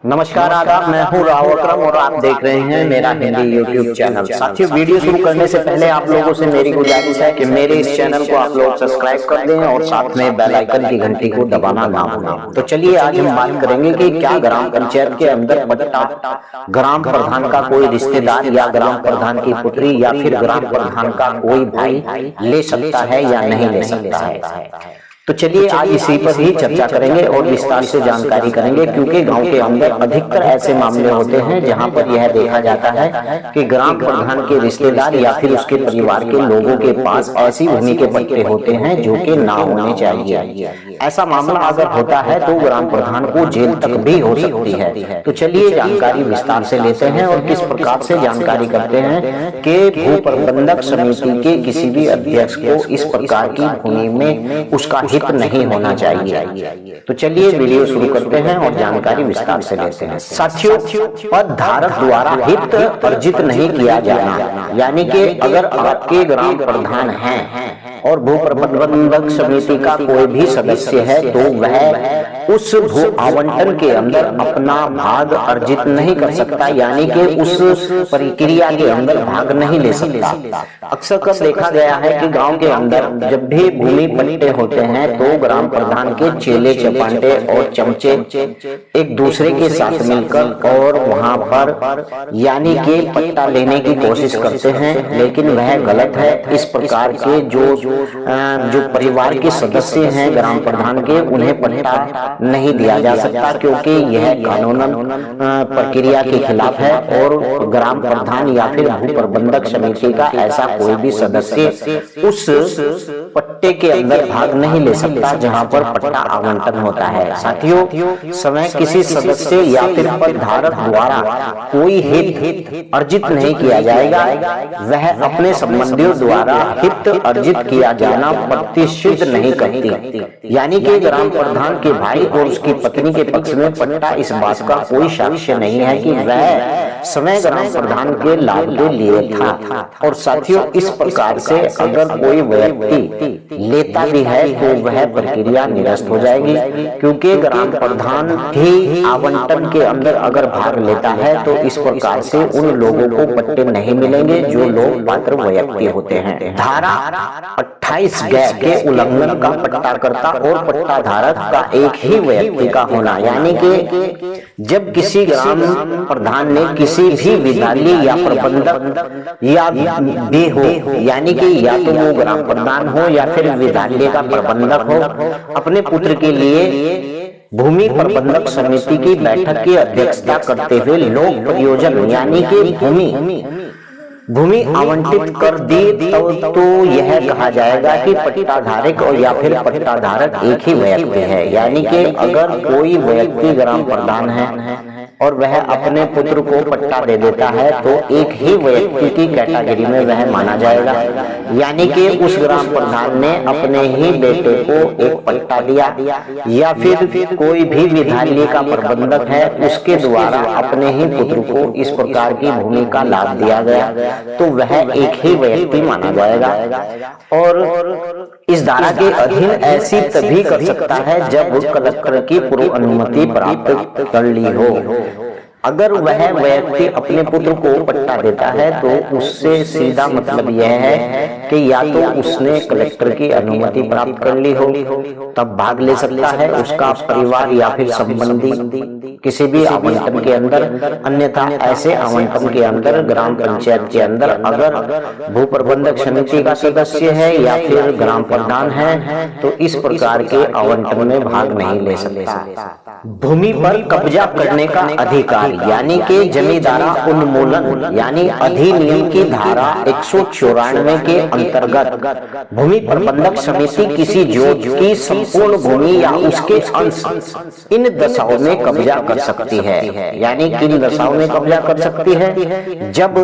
नमस्कार आदाब, मैं हूँ राव अकरम और आप देख रहे हैं मेरा हिंदी यूट्यूब चैनल। साथियों, वीडियो शुरू करने से पहले आप लोगों से मेरी गुजारिश है कि मेरे इस चैनल को आप लोग सब्सक्राइब कर दें और साथ में बेल आइकन की घंटी को दबाना ना भूलें। तो चलिए आज हम बात करेंगे कि क्या ग्राम पंचायत के अंदर पट्टा ग्राम प्रधान का कोई रिश्तेदार या ग्राम प्रधान की पुत्री या फिर ग्राम प्रधान का कोई भाई ले सकता है या नहीं ले सकता है। तो चलिए आज इसी पर ही चर्चा करेंगे और विस्तार से जानकारी करेंगे, क्योंकि गांव के अंदर अधिकतर ऐसे मामले होते हैं जहां पर यह देखा जाता है कि ग्राम प्रधान के रिश्तेदार या फिर उसके परिवार के लोगों के पास ऐसी भूमि के पट्टे होते हैं जो कि ना होने चाहिए। ऐसा मामला अगर होता है तो ग्राम प्रधान को जेल तक भी हो सकती है। तो चलिए जानकारी विस्तार से लेते हैं और किस प्रकार से जानकारी करते हैं कि भू प्रबंधक समिति के किसी भी अध्यक्ष को इस प्रकार की भूमि में उसका हित नहीं होना चाहिए। तो चलिए वीडियो शुरू करते हैं और जानकारी विस्तार से लेते हैं। साथियों, पद धारक द्वारा हित अर्जित नहीं किया जाना, यानी कि अगर आपके ग्राम प्रधान हैं और भू प्रबंधक समिति का कोई भी सदस्य है तो वह उस भू आवंटन के अंदर अपना भाग अर्जित नहीं कर सकता, यानी कि उस प्रक्रिया के अंदर भाग नहीं ले सकता। अक्सर कब देखा गया है कि गांव के अंदर जब भी भूमि पट्टे होते हैं तो ग्राम प्रधान के चेले चपांडे और चमचे एक दूसरे के साथ मिलकर और वहां पर यानी कि पट्टा लेने की कोशिश करते हैं, लेकिन वह गलत है। इस प्रकार के जो परिवार के सदस्य हैं ग्राम प्रधान के, उन्हें पट्टा नहीं दिया जा सकता, क्योंकि यह कानूनन प्रक्रिया के खिलाफ है और ग्राम प्रधान या फिर भू प्रबंधक समिति का ऐसा कोई भी सदस्य उस पट्टे के अंदर भाग नहीं ले सकता जहां पर पट्टा आवंटन होता है। साथियों, समय किसी सदस्य या फिर पदधारक द्वारा कोई हित अर्जित नहीं किया जाएगा, वह अपने संबंधियों द्वारा हित अर्जित किया जाना प्रतिष्ठित नहीं करती। यानी कि ग्राम प्रधान के भाई और उसकी पत्नी के पक्ष में पट्टा इस बात का कोई साक्ष्य नहीं है कि वह समय ग्राम प्रधान के लाभ के लिए था। और साथियों, इस प्रकार से अगर कोई व्यक्ति लेता भी है तो वह प्रक्रिया निरस्त हो जाएगी, क्योंकि ग्राम प्रधान भी आवंटन के अंदर अगर भाग लेता है तो इस प्रकार से उन लोगों को पट्टे नहीं मिलेंगे जो लोग पात्र व्यक्ति होते हैं। धारा 28 के उल्लंघन का पट्टाकर्ता और पट्टाधारक का एक ही व्यक्ति का होना, यानी कि जब किसी ग्राम प्रधान ने किसी भी विद्यालय या प्रबंधक या भी हो, यानी कि या तो वो ग्राम प्रधान हो या फिर विद्यालय का प्रबंधक हो, अपने पुत्र के लिए भूमि प्रबंधक समिति की बैठक की अध्यक्षता करते हुए लोक प्रयोजन यानी कि भूमि आवंटित कर दी तो यह कहा जाएगा कि पट्टाधारक और या फिर पट्टाधारक एक ही व्यक्ति है। यानी कि अगर कोई व्यक्ति ग्राम प्रधान है और वह अपने पुत्र को पट्टा दे देता है तो एक ही व्यक्ति की कैटेगरी में वह माना जाएगा। यानी कि उस ग्राम प्रधान ने अपने ही बेटे को एक पट्टा दिया या फिर कोई भी विद्यालय का प्रबंधक है उसके द्वारा अपने ही पुत्र को इस प्रकार की भूमि का लाभ दिया गया तो वह एक ही व्यक्ति माना जाएगा। और इस धारा के अधीन ऐसी तभी कर सकता है जब कलेक्टर की पूर्व अनुमति प्राप्त कर ली हो। अगर वह व्यक्ति अपने पुत्र को पट्टा देता है तो उससे सीधा मतलब यह है कि या तो उसने कलेक्टर की अनुमति प्राप्त कर ली हो तब भाग ले सकता है उसका परिवार या फिर संबंधी किसी भी आवंटन के अंदर, अन्यथा ऐसे आवंटन के अंदर ग्राम पंचायत के अंदर अगर भू प्रबंधक समिति का सदस्य है या फिर ग्राम प्रधान है तो इस प्रकार के आवंटन में भाग नहीं ले सकता। भूमि पर कब्जा करने का अधिकार यानी कि जमींदारा उन्मूलन यानी अधिनियम की धारा 194 के अंतर्गत भूमि प्रबंधक समिति किसी जोत की संपूर्ण भूमि या उसके अंश इन दशाओं में कब्जा कर सकती है। यानी किन दशाओं में कब्जा कर सकती है? जब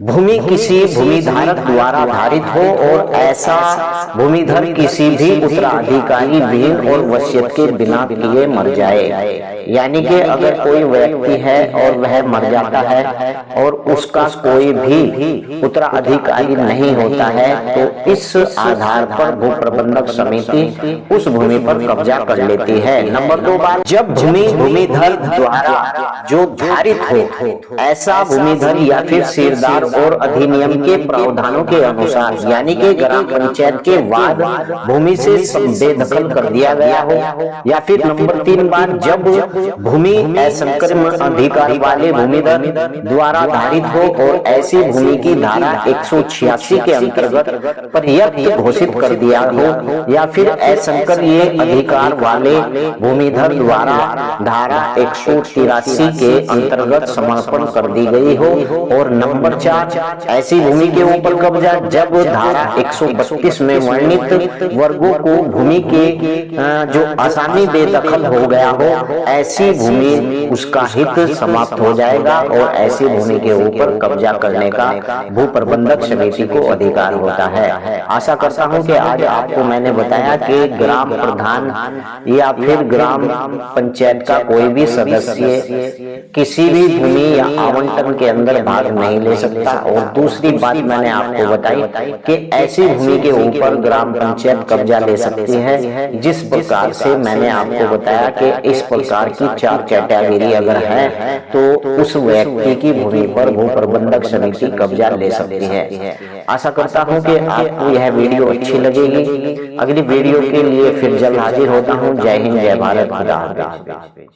भूमि किसी भूमिधारक द्वारा धारित हो और ऐसा भूमिधर किसी भी उत्तराधिकारी विहीन और वसीयत के बिना किए मर जाए। यानी कि अगर कोई व्यक्ति है और वह मर जाता है और उसका कोई भी उत्तराधिकारी नहीं होता है तो इस आधार पर भू प्रबंधक समिति उस भूमि पर कब्जा कर लेती है। नंबर 2 बात, जब भूमि भूमिधर द्वारा जो धारित हो ऐसा भूमिधर या फिर शेयरदार और अधिनियम के प्रावधानों के अनुसार यानी कि ग्राम पंचायत के बाद भूमि से बेदखल कर दिया गया हो, या फिर नंबर 3 बार, जब भूमि असंक्रमण अधिकार वाले भूमिधर द्वारा धारित हो और ऐसी भूमि की धारा 186 के अंतर्गत पर्याप्त घोषित कर दिया हो, या फिर असंक्रमणीय अधिकार वाले भूमिधर द्वारा धारा 183 के अंतर्गत समर्पण कर दी गई हो, और नंबर 4 ऐसी भूमि के ऊपर कब्जा जब धारा 132 में वर्णित वर्गों को भूमि के जो आसानी बेदखल हो गया हो, ऐसी भूमि उसका हित समाप्त हो जाएगा और ऐसी भूमि के ऊपर कब्जा करने का भू प्रबंधक समिति को अधिकार होता है। आशा करता हूं कि आज आपको मैंने बताया कि ग्राम प्रधान या फिर ग्राम पंचायत का कोई भी सदस्य किसी भी भूमि या आवंटन के अंदर भाग नहीं ले सकता। और दूसरी बात मैंने आपको बताई कि ऐसी भूमि के ऊपर ग्राम पंचायत कब्जा ले सकती है, जिस प्रकार से मैंने आपको बताया कि इस प्रकार की 4 कैटेगरी अगर है तो उस व्यक्ति की भूमि पर भू प्रबंधक समिति कब्जा ले सकती है। आशा करता हूं कि आपको यह वीडियो अच्छी लगेगी। अगली वीडियो के लिए फिर जल्द हाजिर होता हूं। जय हिंद, जय भारत, खुदा हाफिज।